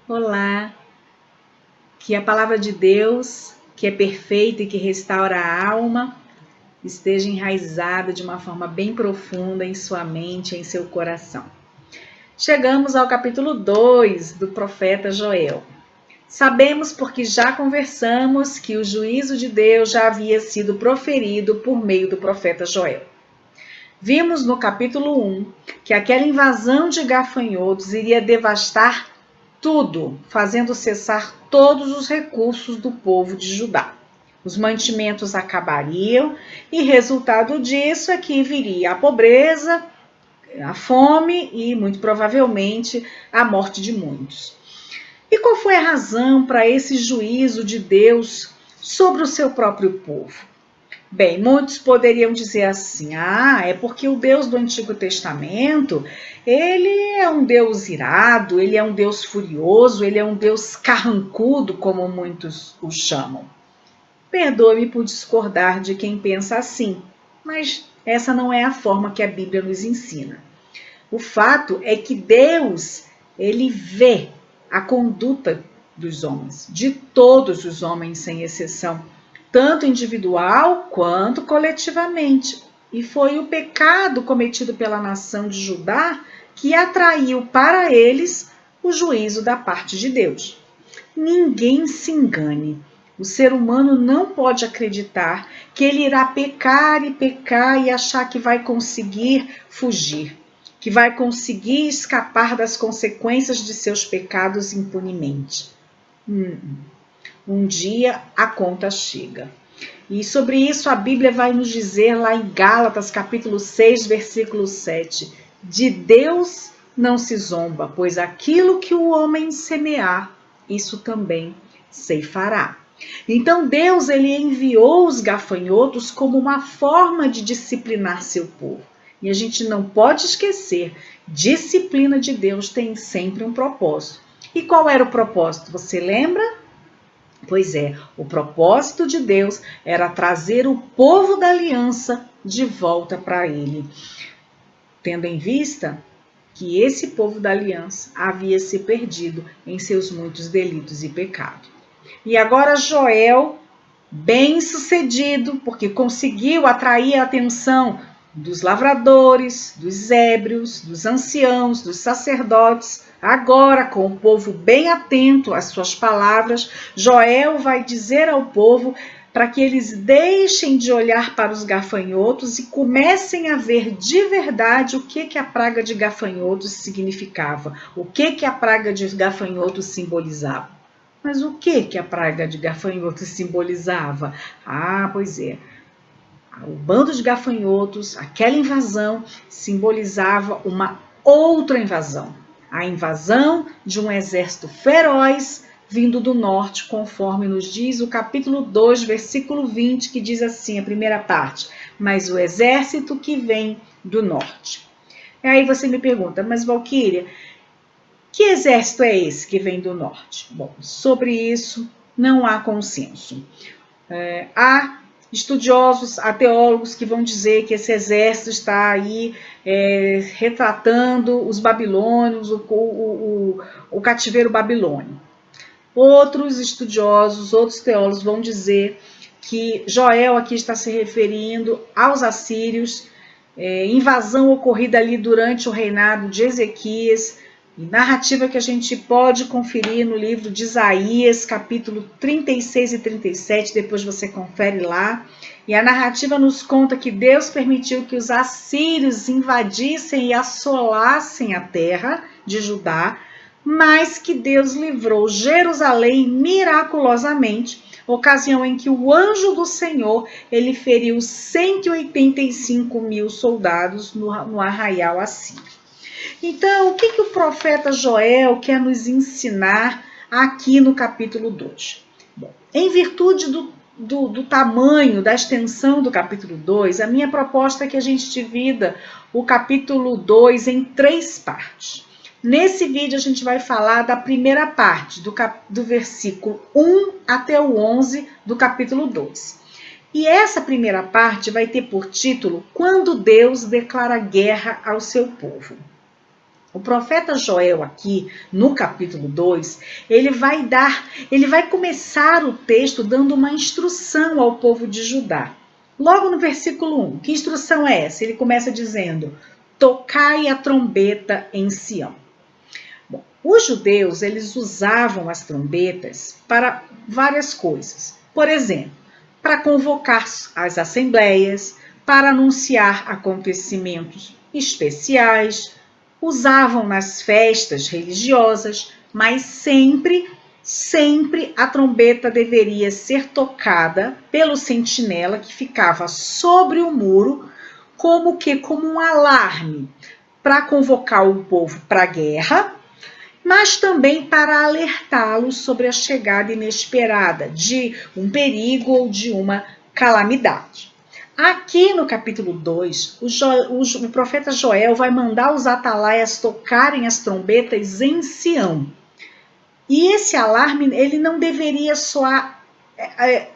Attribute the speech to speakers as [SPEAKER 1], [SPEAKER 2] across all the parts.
[SPEAKER 1] Olá, que a palavra de Deus, que é perfeita e que restaura a alma, esteja enraizada de uma forma bem profunda em sua mente, em seu coração. Chegamos ao capítulo 2 do profeta Joel. Sabemos, porque já conversamos, que o juízo de Deus já havia sido proferido por meio do profeta Joel. Vimos no capítulo 1 que aquela invasão de gafanhotos iria devastar tudo, fazendo cessar todos os recursos do povo de Judá. Os mantimentos acabariam e resultado disso é que viria a pobreza, a fome e, muito provavelmente, a morte de muitos. E qual foi a razão para esse juízo de Deus sobre o seu próprio povo? Bem, muitos poderiam dizer assim, é porque o Deus do Antigo Testamento, ele é um Deus irado, ele é um Deus furioso, ele é um Deus carrancudo, como muitos o chamam. Perdoe-me por discordar de quem pensa assim, mas essa não é a forma que a Bíblia nos ensina. O fato é que Deus, ele vê a conduta dos homens, de todos os homens sem exceção, tanto individual quanto coletivamente. E foi o pecado cometido pela nação de Judá que atraiu para eles o juízo da parte de Deus. Ninguém se engane. O ser humano não pode acreditar que ele irá pecar e achar que vai conseguir fugir, que vai conseguir escapar das consequências de seus pecados impunemente. Um dia a conta chega. E sobre isso a Bíblia vai nos dizer lá em Gálatas, capítulo 6, versículo 7. De Deus não se zomba, pois aquilo que o homem semear, isso também ceifará. Então Deus, ele enviou os gafanhotos como uma forma de disciplinar seu povo. E a gente não pode esquecer, disciplina de Deus tem sempre um propósito. E qual era o propósito? Você lembra? Pois é, o propósito de Deus era trazer o povo da aliança de volta para ele, tendo em vista que esse povo da aliança havia se perdido em seus muitos delitos e pecados. E agora Joel, bem sucedido, porque conseguiu atrair a atenção dos lavradores, dos ébrios, dos anciãos, dos sacerdotes. Agora, com o povo bem atento às suas palavras, Joel vai dizer ao povo para que eles deixem de olhar para os gafanhotos e comecem a ver de verdade o que a praga de gafanhotos significava, o que a praga de gafanhotos simbolizava. Mas o que a praga de gafanhotos simbolizava? Pois é. O bando de gafanhotos, aquela invasão, simbolizava uma outra invasão. A invasão de um exército feroz vindo do norte, conforme nos diz o capítulo 2, versículo 20, que diz assim, a primeira parte, mas o exército que vem do norte. E aí você me pergunta, mas Valquíria, que exército é esse que vem do norte? Bom, sobre isso não há consenso. Há estudiosos, há teólogos que vão dizer que esse exército está aí retratando os babilônios, o cativeiro babilônico. Outros estudiosos, outros teólogos vão dizer que Joel aqui está se referindo aos assírios, invasão ocorrida ali durante o reinado de Ezequias, narrativa que a gente pode conferir no livro de Isaías, capítulo 36 e 37, depois você confere lá. E a narrativa nos conta que Deus permitiu que os assírios invadissem e assolassem a terra de Judá, mas que Deus livrou Jerusalém miraculosamente, ocasião em que o anjo do Senhor, ele feriu 185 mil soldados no arraial assírio. Então, o que o profeta Joel quer nos ensinar aqui no capítulo 2? Bom, em virtude do tamanho, da extensão do capítulo 2, a minha proposta é que a gente divida o capítulo 2 em 3 partes. Nesse vídeo a gente vai falar da primeira parte, do versículo 1 até o 11 do capítulo 2. E essa primeira parte vai ter por título Quando Deus declara guerra ao seu povo. O profeta Joel aqui, no capítulo 2, ele vai começar o texto dando uma instrução ao povo de Judá. Logo no versículo 1, que instrução é essa? Ele começa dizendo: tocai a trombeta em Sião. Bom, os judeus, eles usavam as trombetas para várias coisas. Por exemplo, para convocar as assembleias, para anunciar acontecimentos especiais, usavam nas festas religiosas, mas sempre a trombeta deveria ser tocada pelo sentinela que ficava sobre o muro, como um alarme, para convocar o povo para a guerra, mas também para alertá-los sobre a chegada inesperada de um perigo ou de uma calamidade. Aqui no capítulo 2, o profeta Joel vai mandar os atalaias tocarem as trombetas em Sião. E esse alarme, ele não deveria soar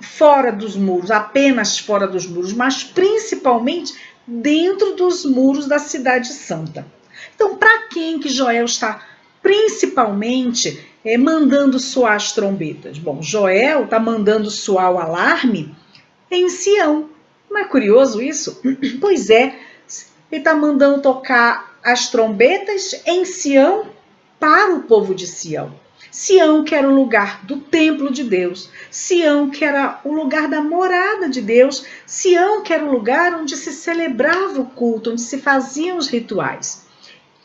[SPEAKER 1] fora dos muros, apenas fora dos muros, mas principalmente dentro dos muros da cidade santa. Então, para quem que Joel está principalmente mandando soar as trombetas? Bom, Joel está mandando soar o alarme em Sião. Não é curioso isso? Pois é, ele está mandando tocar as trombetas em Sião para o povo de Sião. Sião, que era o lugar do templo de Deus. Sião, que era o lugar da morada de Deus. Sião, que era o lugar onde se celebrava o culto, onde se faziam os rituais.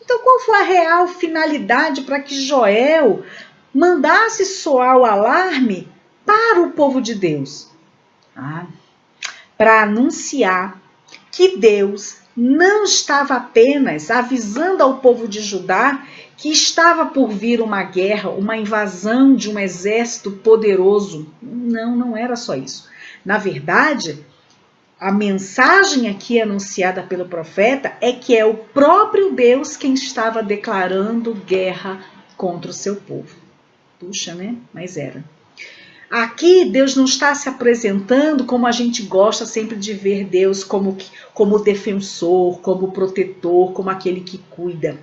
[SPEAKER 1] Então, qual foi a real finalidade para que Joel mandasse soar o alarme para o povo de Deus? Para anunciar que Deus não estava apenas avisando ao povo de Judá que estava por vir uma guerra, uma invasão de um exército poderoso. Não era só isso. Na verdade, a mensagem aqui anunciada pelo profeta é que é o próprio Deus quem estava declarando guerra contra o seu povo. Puxa, né? Mas era. Aqui Deus não está se apresentando como a gente gosta sempre de ver Deus como defensor, como protetor, como aquele que cuida.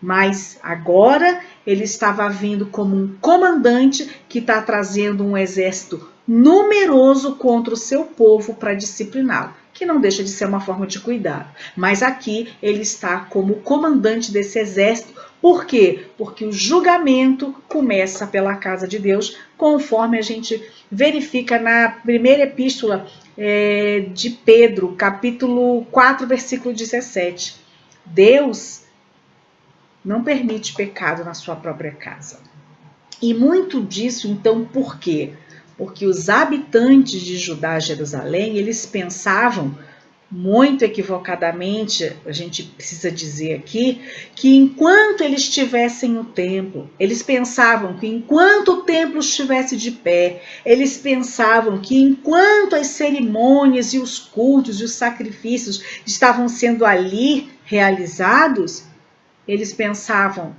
[SPEAKER 1] Mas agora ele estava vindo como um comandante que está trazendo um exército numeroso contra o seu povo para discipliná-lo, que não deixa de ser uma forma de cuidado. Mas aqui ele está como comandante desse exército. Por quê? Porque o julgamento começa pela casa de Deus, conforme a gente verifica na primeira epístola de Pedro, capítulo 4, versículo 17. Deus não permite pecado na sua própria casa. E muito disso, então, por quê? Porque os habitantes de Judá, Jerusalém, eles pensavam, muito equivocadamente, a gente precisa dizer aqui, que enquanto eles estivessem no templo, eles pensavam que enquanto o templo estivesse de pé, eles pensavam que enquanto as cerimônias e os cultos e os sacrifícios estavam sendo ali realizados, eles pensavam,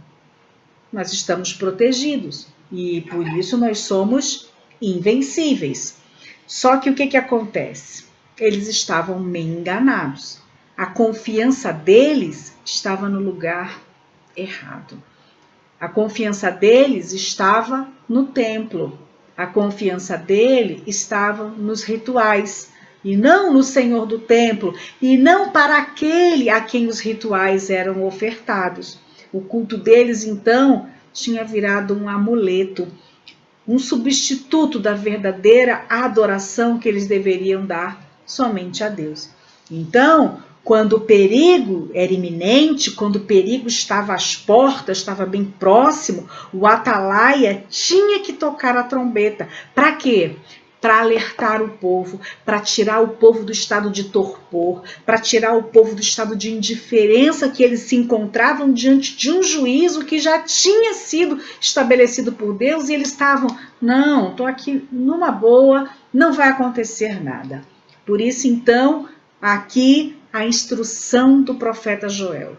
[SPEAKER 1] nós estamos protegidos e por isso nós somos invencíveis. Só que o que acontece? Eles estavam meio enganados. A confiança deles estava no lugar errado. A confiança deles estava no templo. A confiança dele estava nos rituais. E não no Senhor do templo, e não para aquele a quem os rituais eram ofertados. O culto deles, então, tinha virado um amuleto, um substituto da verdadeira adoração que eles deveriam dar somente a Deus. Então, quando o perigo era iminente, quando o perigo estava às portas, estava bem próximo, o atalaia tinha que tocar a trombeta. Para quê? Para alertar o povo, para tirar o povo do estado de torpor, para tirar o povo do estado de indiferença que eles se encontravam diante de um juízo que já tinha sido estabelecido por Deus e eles estavam, não, estou aqui numa boa, não vai acontecer nada. Por isso, então, aqui a instrução do profeta Joel: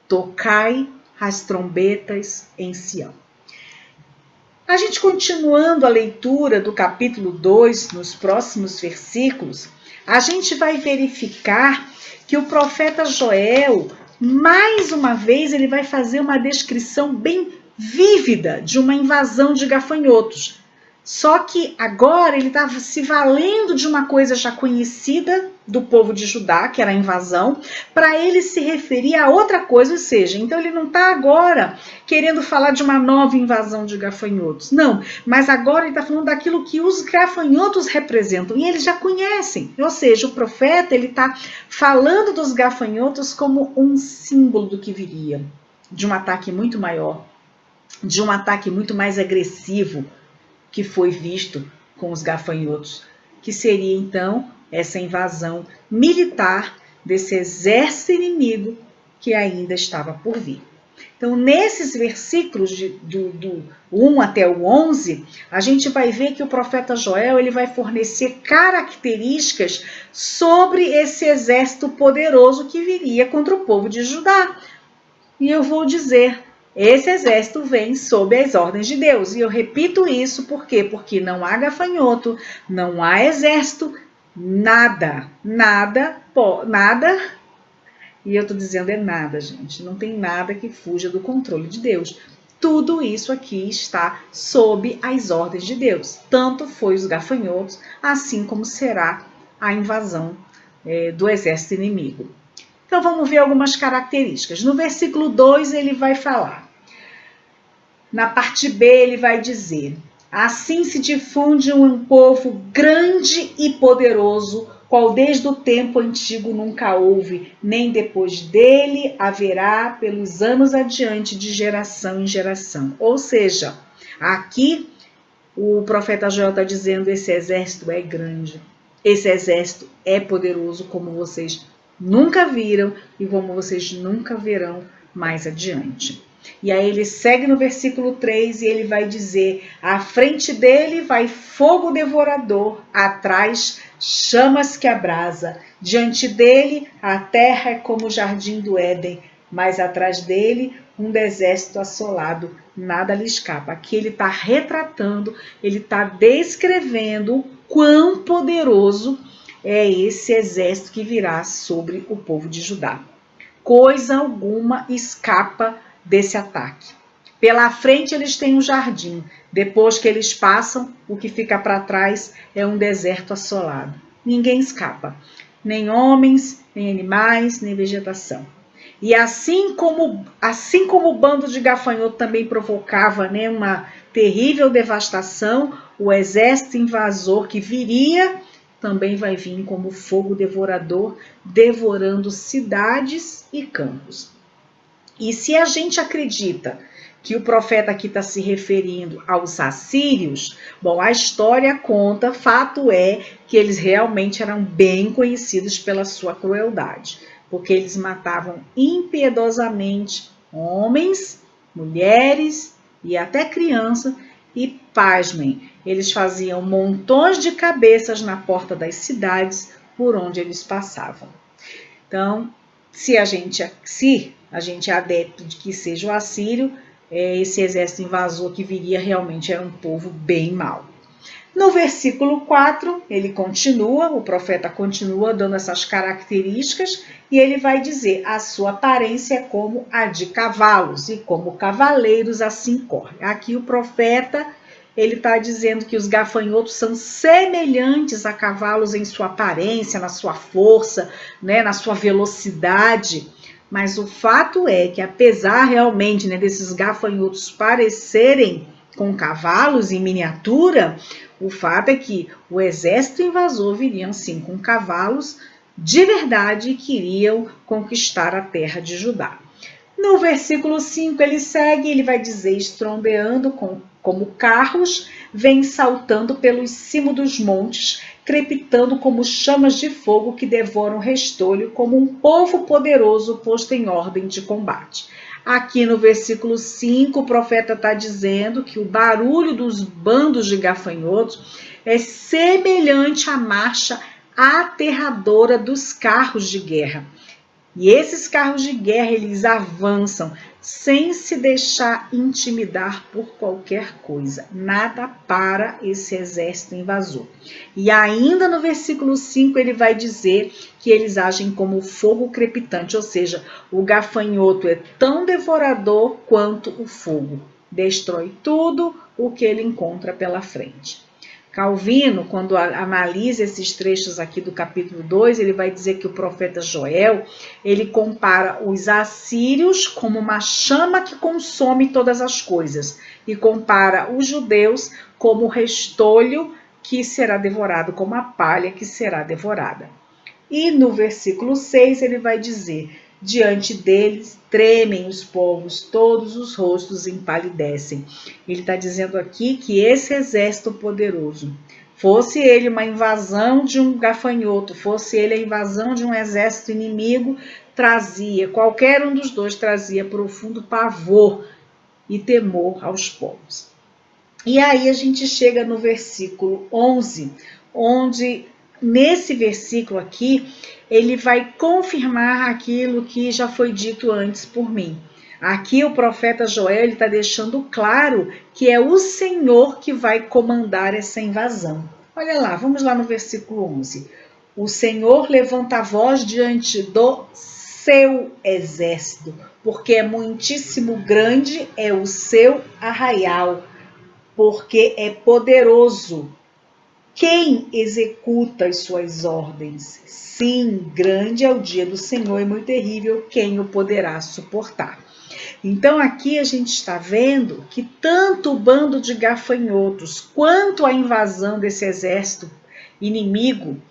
[SPEAKER 1] tocai as trombetas em Sião. A gente continuando a leitura do capítulo 2, nos próximos versículos, a gente vai verificar que o profeta Joel mais uma vez ele vai fazer uma descrição bem vívida de uma invasão de gafanhotos. Só que agora ele estava se valendo de uma coisa já conhecida do povo de Judá, que era a invasão, para ele se referir a outra coisa, ou seja, então ele não está agora querendo falar de uma nova invasão de gafanhotos, não, mas agora ele está falando daquilo que os gafanhotos representam, e eles já conhecem, ou seja, o profeta ele está falando dos gafanhotos como um símbolo do que viria, de um ataque muito maior, de um ataque muito mais agressivo, que foi visto com os gafanhotos, que seria então essa invasão militar desse exército inimigo que ainda estava por vir. Então, nesses versículos do 1 até o 11, a gente vai ver que o profeta Joel ele vai fornecer características sobre esse exército poderoso que viria contra o povo de Judá. E eu vou dizer, esse exército vem sob as ordens de Deus. E eu repito isso por quê? Porque não há gafanhoto, não há exército, nada. E eu estou dizendo é nada, gente. Não tem nada que fuja do controle de Deus. Tudo isso aqui está sob as ordens de Deus. Tanto foi os gafanhotos, assim como será a invasão do exército inimigo. Então vamos ver algumas características. No versículo 2 ele vai falar. Na parte B ele vai dizer: assim se difunde um povo grande e poderoso, qual desde o tempo antigo nunca houve, nem depois dele haverá pelos anos adiante de geração em geração. Ou seja, aqui o profeta Joel está dizendo: esse exército é grande, esse exército é poderoso, como vocês nunca viram e como vocês nunca verão mais adiante. E aí ele segue no versículo 3 e ele vai dizer: à frente dele vai fogo devorador, atrás chamas que abrasa, diante dele a terra é como o jardim do Éden, mas atrás dele um deserto assolado, nada lhe escapa. Aqui ele está retratando, ele está descrevendo o quão poderoso é esse exército que virá sobre o povo de Judá. Coisa alguma escapa desse ataque. Pela frente eles têm um jardim, depois que eles passam, o que fica para trás é um deserto assolado. Ninguém escapa, nem homens, nem animais, nem vegetação. E assim como o bando de gafanhoto também provocava, né, uma terrível devastação, o exército invasor que viria também vai vir como fogo devorador, devorando cidades e campos. E se a gente acredita que o profeta aqui está se referindo aos assírios, bom, a história conta, fato é que eles realmente eram bem conhecidos pela sua crueldade, porque eles matavam impiedosamente homens, mulheres e até crianças, e pasmem, eles faziam montões de cabeças na porta das cidades por onde eles passavam. Então, se a gente é adepto de que seja o assírio, esse exército invasor que viria realmente era um povo bem mau. No versículo 4, ele continua, o profeta continua dando essas características e ele vai dizer: a sua aparência é como a de cavalos e como cavaleiros assim correm. Aqui o profeta ele está dizendo que os gafanhotos são semelhantes a cavalos em sua aparência, na sua força, né, na sua velocidade. Mas o fato é que apesar realmente, né, desses gafanhotos parecerem com cavalos em miniatura, o fato é que o exército invasor viria sim com cavalos de verdade e queriam conquistar a terra de Judá. No versículo 5 ele segue, ele vai dizer: estrondeando como carros, vem saltando pelos cimos dos montes, crepitando como chamas de fogo que devoram restolho, como um povo poderoso posto em ordem de combate. Aqui no versículo 5, o profeta está dizendo que o barulho dos bandos de gafanhotos é semelhante à marcha aterradora dos carros de guerra. E esses carros de guerra, eles avançam sem se deixar intimidar por qualquer coisa. Nada para esse exército invasor. E ainda no versículo 5 ele vai dizer que eles agem como fogo crepitante, ou seja, o gafanhoto é tão devorador quanto o fogo. Destrói tudo o que ele encontra pela frente. Calvino, quando analisa esses trechos aqui do capítulo 2, ele vai dizer que o profeta Joel, ele compara os assírios como uma chama que consome todas as coisas e compara os judeus como o restolho que será devorado, como a palha que será devorada. E no versículo 6 ele vai dizer: diante deles tremem os povos, todos os rostos empalidecem. Ele está dizendo aqui que esse exército poderoso, fosse ele uma invasão de um gafanhoto, fosse ele a invasão de um exército inimigo, qualquer um dos dois trazia profundo pavor e temor aos povos. E aí a gente chega no versículo 11, onde nesse versículo aqui, ele vai confirmar aquilo que já foi dito antes por mim. Aqui o profeta Joel está deixando claro que é o Senhor que vai comandar essa invasão. Olha lá, vamos lá no versículo 11. O Senhor levanta a voz diante do seu exército, porque é muitíssimo grande, é o seu arraial, porque é poderoso. Quem executa as suas ordens? Sim, grande é o dia do Senhor e muito terrível, quem o poderá suportar? Então aqui a gente está vendo que tanto o bando de gafanhotos quanto a invasão desse exército inimigo,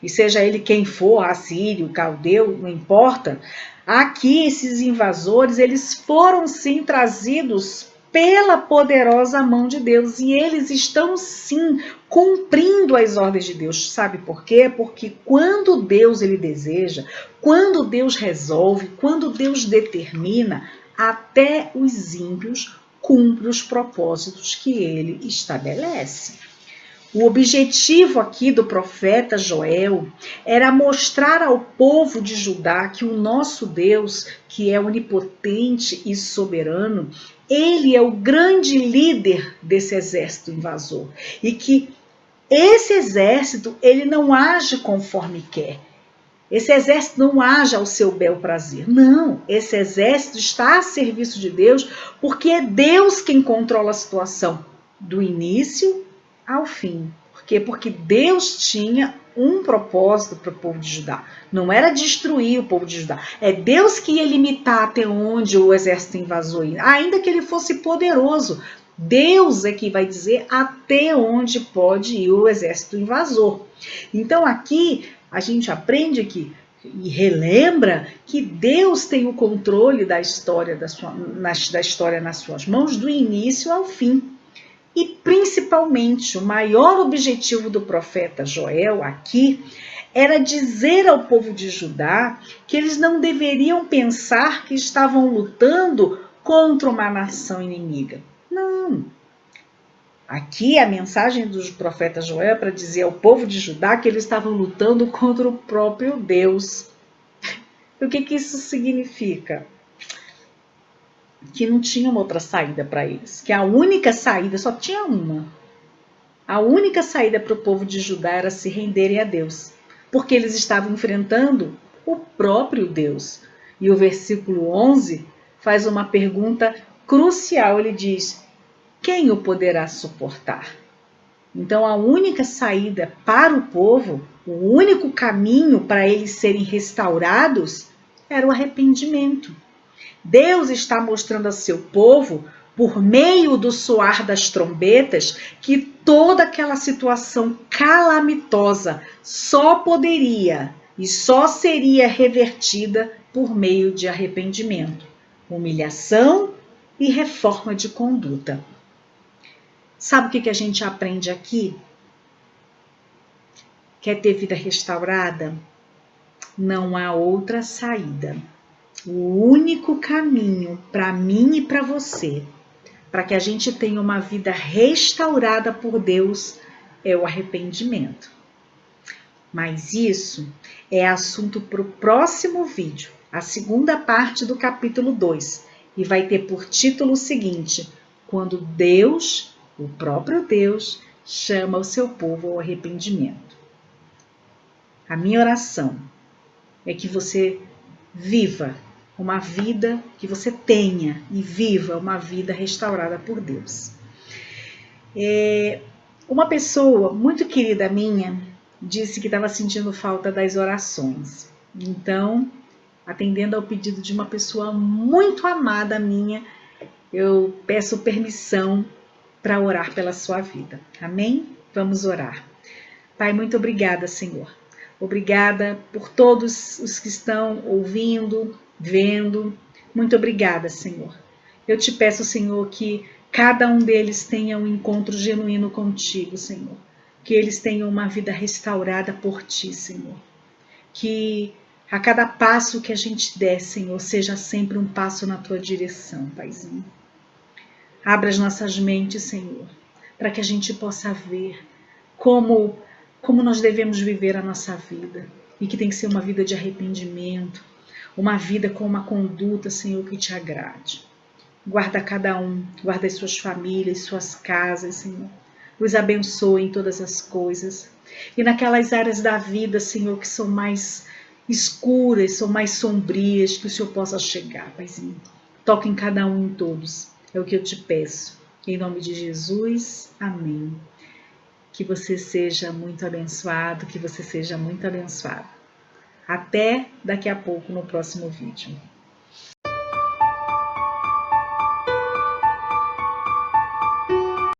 [SPEAKER 1] e seja ele quem for, assírio, caldeu, não importa, aqui esses invasores, eles foram sim trazidos pela poderosa mão de Deus, e eles estão sim cumprindo as ordens de Deus. Sabe por quê? Porque quando Deus ele deseja, quando Deus resolve, quando Deus determina, até os ímpios cumprem os propósitos que ele estabelece. O objetivo aqui do profeta Joel era mostrar ao povo de Judá que o nosso Deus, que é onipotente e soberano, ele é o grande líder desse exército invasor e que esse exército ele não age conforme quer. Esse exército não age ao seu bel prazer. Não, esse exército está a serviço de Deus porque é Deus quem controla a situação do início ao fim. Por quê? Porque Deus tinha um propósito para o povo de Judá. Não era destruir o povo de Judá. É Deus que ia limitar até onde o exército invasor ia. Ainda que ele fosse poderoso, Deus é que vai dizer até onde pode ir o exército invasor. Então aqui a gente aprende aqui e relembra que Deus tem o controle da história, da história nas suas mãos, do início ao fim. E principalmente, o maior objetivo do profeta Joel aqui era dizer ao povo de Judá que eles não deveriam pensar que estavam lutando contra uma nação inimiga. Não. Aqui a mensagem do profeta Joel é para dizer ao povo de Judá que eles estavam lutando contra o próprio Deus. E o que isso significa? Que não tinha uma outra saída para eles, que a única saída, só tinha uma. A única saída para o povo de Judá era se renderem a Deus, porque eles estavam enfrentando o próprio Deus. E o versículo 11 faz uma pergunta crucial, ele diz: quem o poderá suportar? Então a única saída para o povo, o único caminho para eles serem restaurados era o arrependimento. Deus está mostrando a seu povo, por meio do soar das trombetas, que toda aquela situação calamitosa só poderia e só seria revertida por meio de arrependimento, humilhação e reforma de conduta. Sabe o que a gente aprende aqui? Quer ter vida restaurada? Não há outra saída. O único caminho para mim e para você, para que a gente tenha uma vida restaurada por Deus, é o arrependimento. Mas isso é assunto para o próximo vídeo, a segunda parte do capítulo 2. e vai ter por título o seguinte: quando Deus, o próprio Deus, chama o seu povo ao arrependimento. A minha oração é que você viva uma vida, que você tenha e viva uma vida restaurada por Deus. Uma pessoa muito querida minha disse que estava sentindo falta das orações. Então, atendendo ao pedido de uma pessoa muito amada minha, eu peço permissão para orar pela sua vida. Amém? Vamos orar. Pai, muito obrigada, Senhor. Obrigada por todos os que estão ouvindo, vendo. Muito obrigada, Senhor. Eu te peço, Senhor, que cada um deles tenha um encontro genuíno contigo, Senhor. Que eles tenham uma vida restaurada por ti, Senhor. Que a cada passo que a gente der, Senhor, seja sempre um passo na tua direção, Paizinho. Abra as nossas mentes, Senhor, para que a gente possa ver como nós devemos viver a nossa vida. E que tem que ser uma vida de arrependimento, uma vida com uma conduta, Senhor, que te agrade. Guarda cada um, guarda as suas famílias, suas casas, Senhor. Os abençoe em todas as coisas. E naquelas áreas da vida, Senhor, que são mais escuras, são mais sombrias, que o Senhor possa chegar, Paizinho. Toque em cada um, em todos. É o que eu te peço. Em nome de Jesus, amém. Que você seja muito abençoado, que você seja muito abençoado. Até daqui a pouco no próximo vídeo.